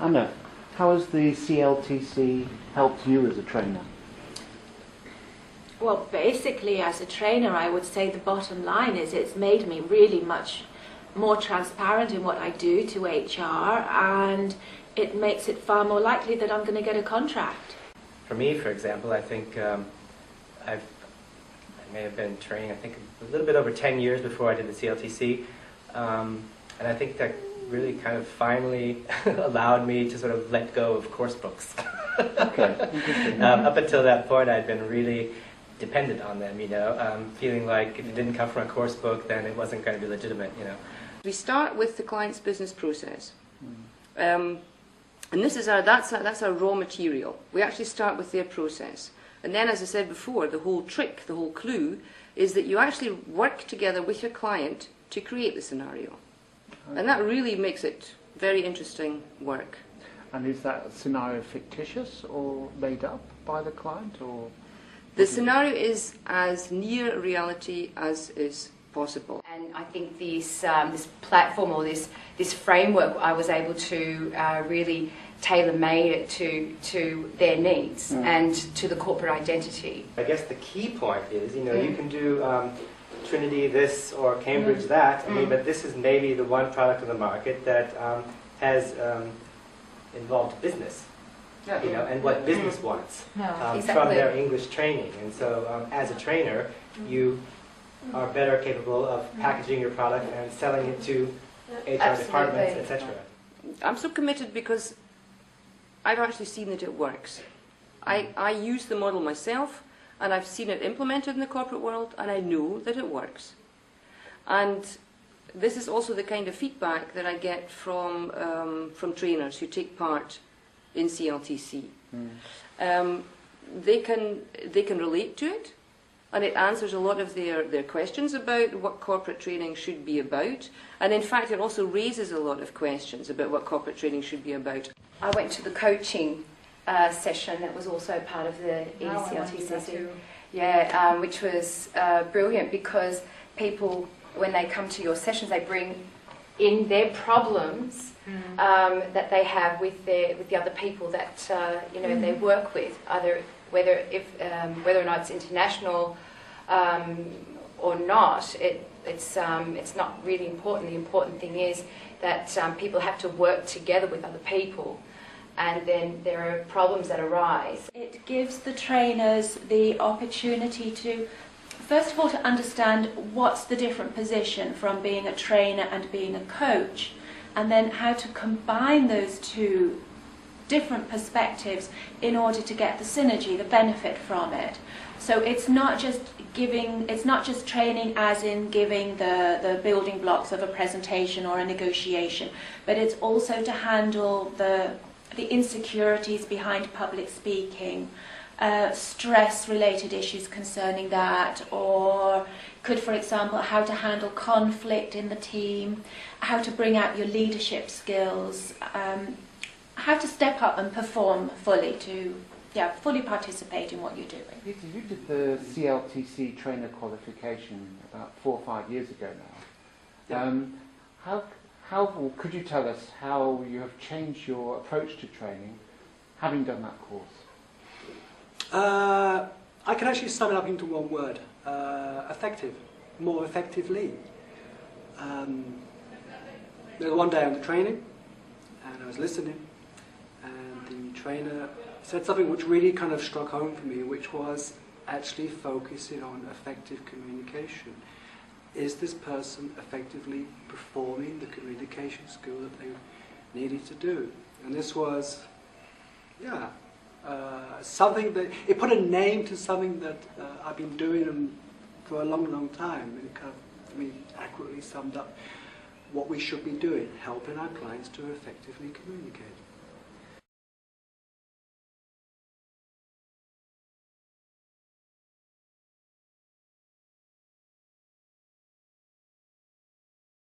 Anna, how has the CLTC helped you as a trainer? Well, basically, as a trainer, I would say the bottom line is it's made me really much more transparent in what I do to HR, and it makes it far more likely that I'm going to get a contract. For me, for example, I think I may have been training, I think, a little bit over 10 years before I did the CLTC, and I think that really kind of finally allowed me to sort of let go of course books. Okay, interesting. Up until that point, I'd been really dependent on them, you know, feeling like if it didn't come from a course book, then it wasn't going to be legitimate, you know. We start with the client's business process, and this is that's our raw material. We actually start with their process, and then, as I said before, the whole trick, the whole clue, is that you actually work together with your client to create the scenario, and that really makes it very interesting work. And is that scenario fictitious or made up by the client, or? The scenario is as near reality as is possible. And I think this platform, or this framework, I was able to really tailor-made it to their needs and to the corporate identity. I guess the key point is, you know, you can do Trinity this or Cambridge that, I mean, but this is maybe the one product on the market that has involved business. You know, and what business wants from their English training. And so as a trainer, you are better capable of packaging your product and selling it to HR departments, etc. I'm so committed because I've actually seen that it works. I use the model myself, and I've seen it implemented in the corporate world, and I know that it works. And this is also the kind of feedback that I get from trainers who take part in CLTC. They can relate to it, and it answers a lot of their questions about what corporate training should be about, and in fact it also raises a lot of questions about what corporate training should be about. I went to the coaching session that was also part of the ECLTC, which was brilliant, because people, when they come to your sessions, they bring in their problems that they have with the other people that they work with, whether or not it's international or not. It's not really important. The important thing is that people have to work together with other people, and then there are problems that arise. It gives the trainers the opportunity to, first of all, to understand what's the different position from being a trainer and being a coach, and then how to combine those two different perspectives in order to get the synergy, the benefit from it. So it's not just training as in giving the building blocks of a presentation or a negotiation, but it's also to handle the insecurities behind public speaking, stress-related issues concerning that, or could, for example, how to handle conflict in the team, how to bring out your leadership skills, how to step up and perform fully to fully participate in what you're doing. You did the CLTC trainer qualification about 4 or 5 years ago now. How could you tell us how you have changed your approach to training, having done that course? I can actually sum it up into one word: effective, more effectively. There was one day on the training, and I was listening, and the trainer said something which really kind of struck home for me, which was actually focusing on effective communication. Is this person effectively performing the communication skill that they needed to do? And this was, something that, it put a name to something that I've been doing for a long, long time, and it kind of, for me, accurately summed up what we should be doing, helping our clients to effectively communicate.